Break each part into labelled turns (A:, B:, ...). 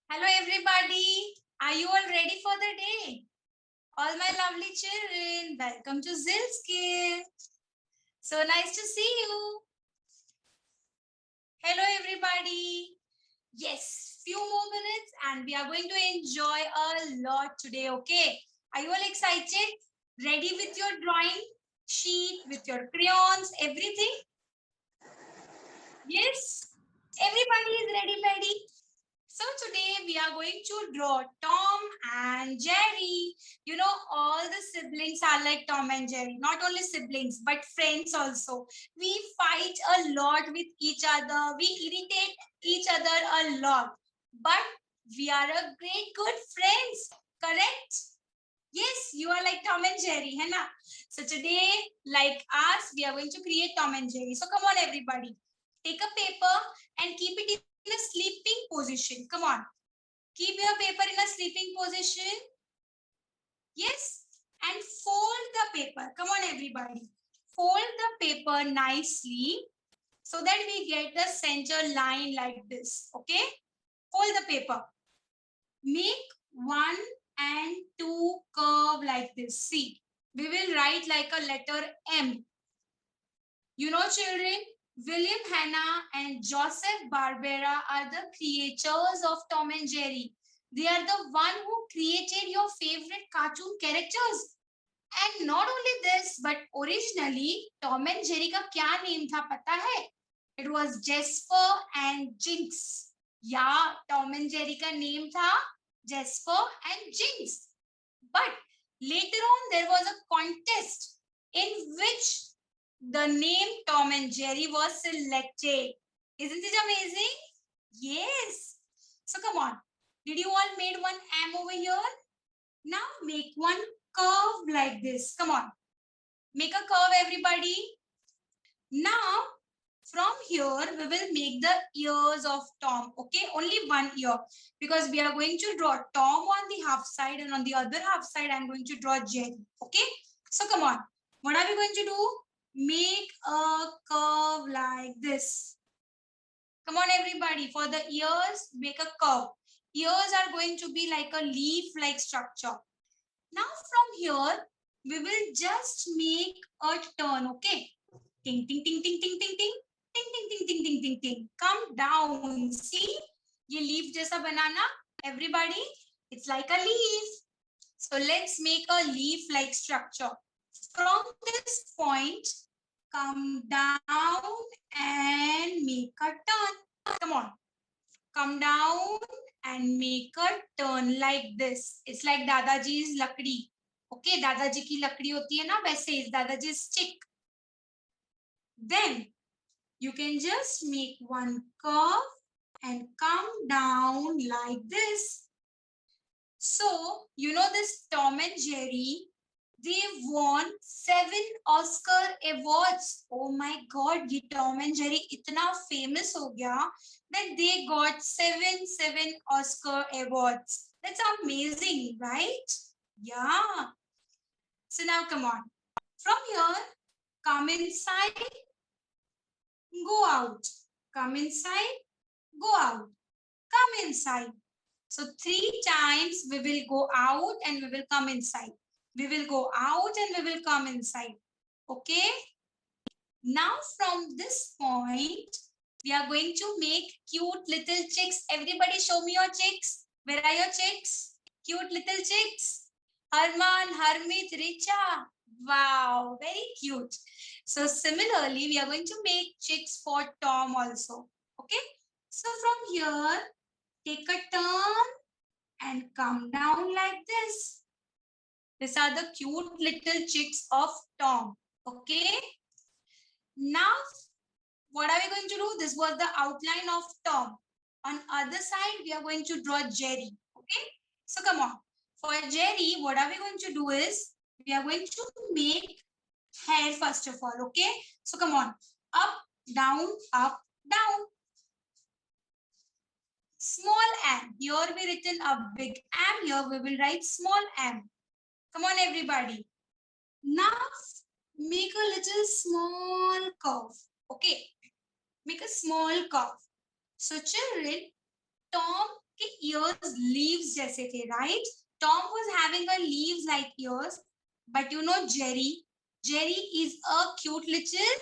A: Hello everybody. Are you all ready for the day? All my lovely children, welcome to ZILLSKILL. So nice to see you. Hello everybody. Yes, few more minutes and we are going to enjoy a lot today, okay? Are you all excited? Ready with your drawing sheet, with your crayons, everything? Yes? Everybody is ready? So today we are going to draw Tom and Jerry. You know, all the siblings are like Tom and Jerry. Not only siblings, but friends also. We fight a lot with each other. We irritate each other a lot. But we are a great good friends. Correct? Yes, you are like Tom and Jerry, है ना? So today, like us, we are going to create Tom and Jerry. So come on, everybody. Take a paper and keep it in a sleeping position. Come on. Keep your paper in a sleeping position. Yes. And fold the paper. Come on, everybody. Fold the paper nicely so that we get the center line like this. Okay. Fold the paper. Make 1 and 2 curve like this. See, we will write like a letter M. You know, children, William Hanna and Joseph Barbera are the creators of Tom and Jerry. They are the one who created your favorite cartoon characters. And not only this, but originally Tom and Jerry का क्या name था पता है? It was Jasper and Jinx. Yeah, Tom and Jerry का name था Jasper and Jinx. But later on there was a contest in which the name Tom and Jerry was selected. Isn't it amazing? Yes. So come on. Did you all made one M over here? Now make one curve like this. Come on. Make a curve, everybody. Now, from here, we will make the ears of Tom. Okay, only one ear. Because we are going to draw Tom on the half side and on the other half side, I'm going to draw Jerry. Okay, so come on. What are we going to do? Make a curve like this. Come on, everybody. For the ears, make a curve. Ears are going to be like a leaf-like structure. Now from here, we will just make a turn, okay? Ting, ting, ting, ting, ting, ting, ting. Ting, ting, ting, ting, ting, ting, ting. Come down. See? ये leaf जैसा banana. Everybody, it's like a leaf. So let's make a leaf-like structure. From this point, come down and make a turn. Come on. Come down and make a turn like this. It's like Dadaji's lakdi. Okay, Dadaji की लकड़ी होती है ना वैसे Dadaji's stick. Then you can just make one curve and come down like this. So, you know this Tom and Jerry, they won 7 Oscar awards. Oh my God, ये Tom and Jerry इतना famous हो गया that they got 7 Oscar awards. That's amazing, right? Yeah. So now come on. From here, come inside, go out. Come inside, go out. Come inside. So 3 times we will go out and we will come inside. We will go out and we will come inside. Okay. Now from this point, we are going to make cute little chicks. Everybody show me your chicks. Where are your chicks? Cute little chicks. Harman, Harmit, Richa. Wow, very cute. So similarly, we are going to make chicks for Tom also. Okay. So from here, take a turn and come down like this. These are the cute little chicks of Tom. Okay. Now, what are we going to do? This was the outline of Tom. On other side, we are going to draw Jerry. Okay. So come on. For Jerry, what are we going to do is, we are going to make hair first of all. Okay. So come on. Up, down, up, down. Small m. Here we written a big M. Here we will write small m. Come on, everybody. Now make a little small curve. Okay. Make a small curve. So children, Tom कि ears leaves जैसे थे, right? Tom was having a leaves like ears, but you know Jerry is a cute little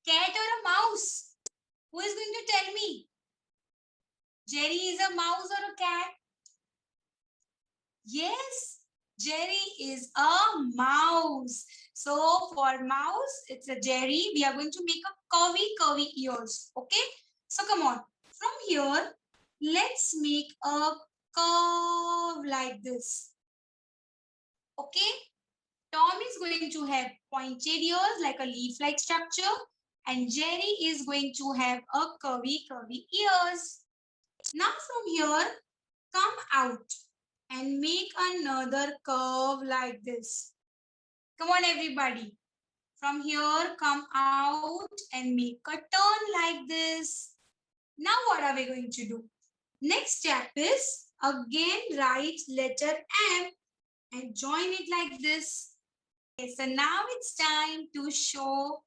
A: cat or a mouse. Who is going to tell me? Jerry is a mouse or a cat? Yes, Jerry is a mouse. So for mouse, it's a Jerry. We are going to make a curvy ears. Okay. So come on. From here, let's make a curve like this. Okay. Tom is going to have pointed ears like a leaf-like structure. And Jerry is going to have a curvy ears. Now from here, come out and make another curve like this. Come on, everybody. From here, come out and make a turn like this. Now what are we going to do? Next step is again write letter M and join it like this. Okay, so now it's time to show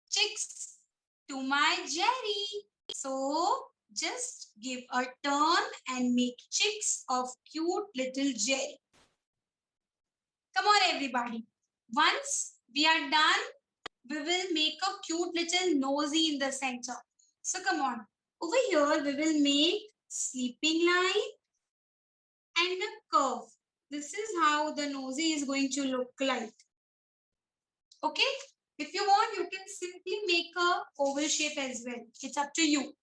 A: chicks to my Jerry. So just give a turn and make chicks of cute little Jerry. Come on, everybody. Once we are done, we will make a cute little nosy in the center. So come on. Over here, we will make sleeping line and a curve. This is how the nosy is going to look like. Okay? If you want, you can simply make a oval shape as well. It's up to you.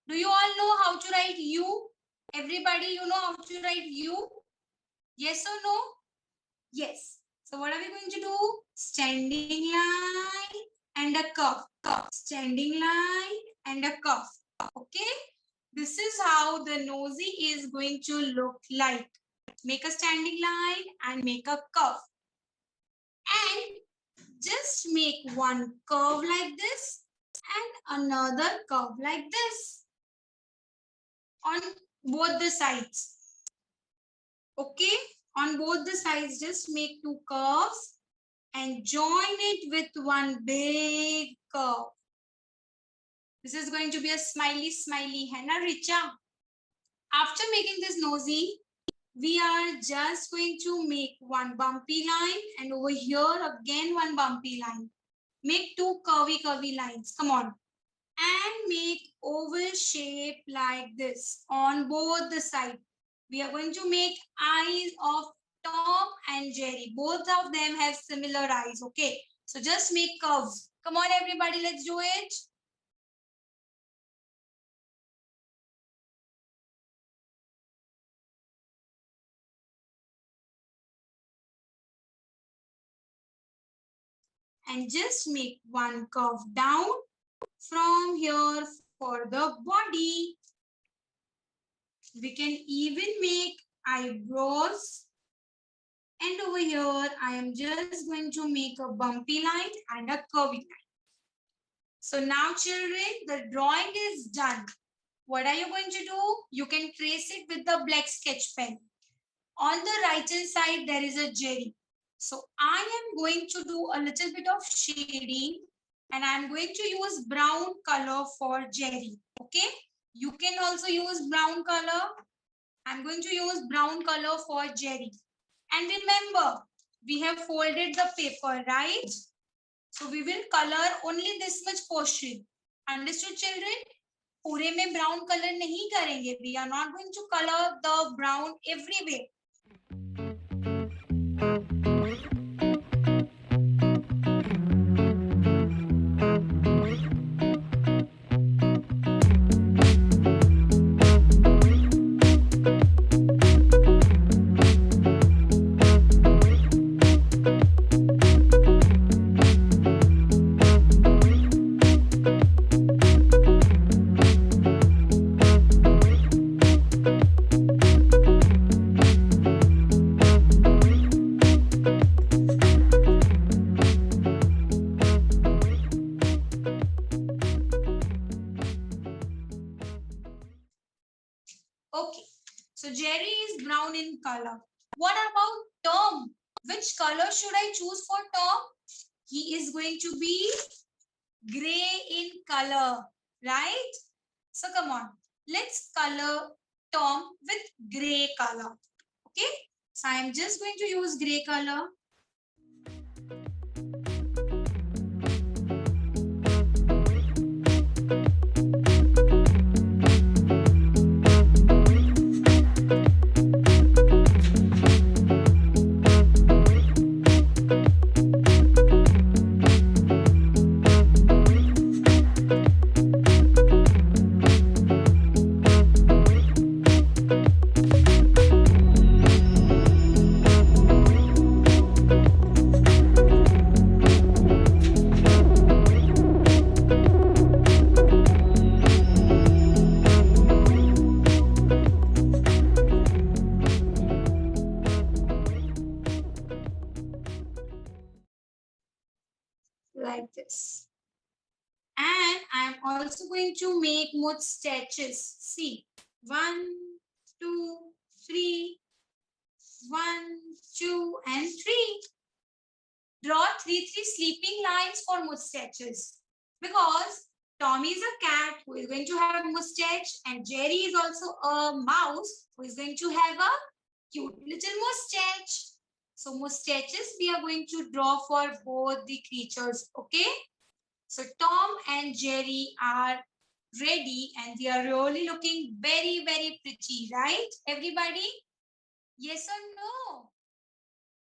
A: Do you all know how to write U? Everybody, you know how to write U? Yes or no? Yes. So what are we going to do? Standing line and a curve. Standing line and a curve. Okay? This is how the nosy is going to look like. Make a standing line and make a curve. And just make one curve like this and another curve like this on both the sides. Okay? On both the sides, just make two curves and join it with one big curve. This is going to be a smiley, hai na, Richa? After making this nosy, we are just going to make one bumpy line and over here again one bumpy line. Make two curvy lines. Come on. And make oval shape like this on both the sides. We are going to make eyes of Tom and Jerry. Both of them have similar eyes. Okay. So just make curves. Come on, everybody. Let's do it. And just make one curve down from here for the body. We can even make eyebrows. And over here, I am just going to make a bumpy line and a curvy line. So now children, the drawing is done. What are you going to do? You can trace it with the black sketch pen. On the right hand side, there is a Jerry. So I am going to do a little bit of shading and I am going to use brown color for Jerry. Okay. You can also use brown color. I'm going to use brown color for Jerry. And remember, we have folded the paper, right? So we will color only this much portion. Understood, children? पूरे में brown color नहीं करेंगे. We are not going to color the brown everywhere. Okay, so Jerry is brown in color. What about Tom? Which color should I choose for Tom? He is going to be gray in color, right? So come on, let's color Tom with gray color. Okay, so I'm just going to use gray color. Like this. And I'm also going to make mustaches. See, 1, 2, 3, 1, 2, and 3. Draw 3 sleeping lines for mustaches. Because Tommy is a cat who is going to have mustache, and Jerry is also a mouse who is going to have a cute little mustache. So mustaches we are going to draw for both the creatures. Okay. So Tom and Jerry are ready and they are really looking very, very pretty, right? Everybody? Yes or no?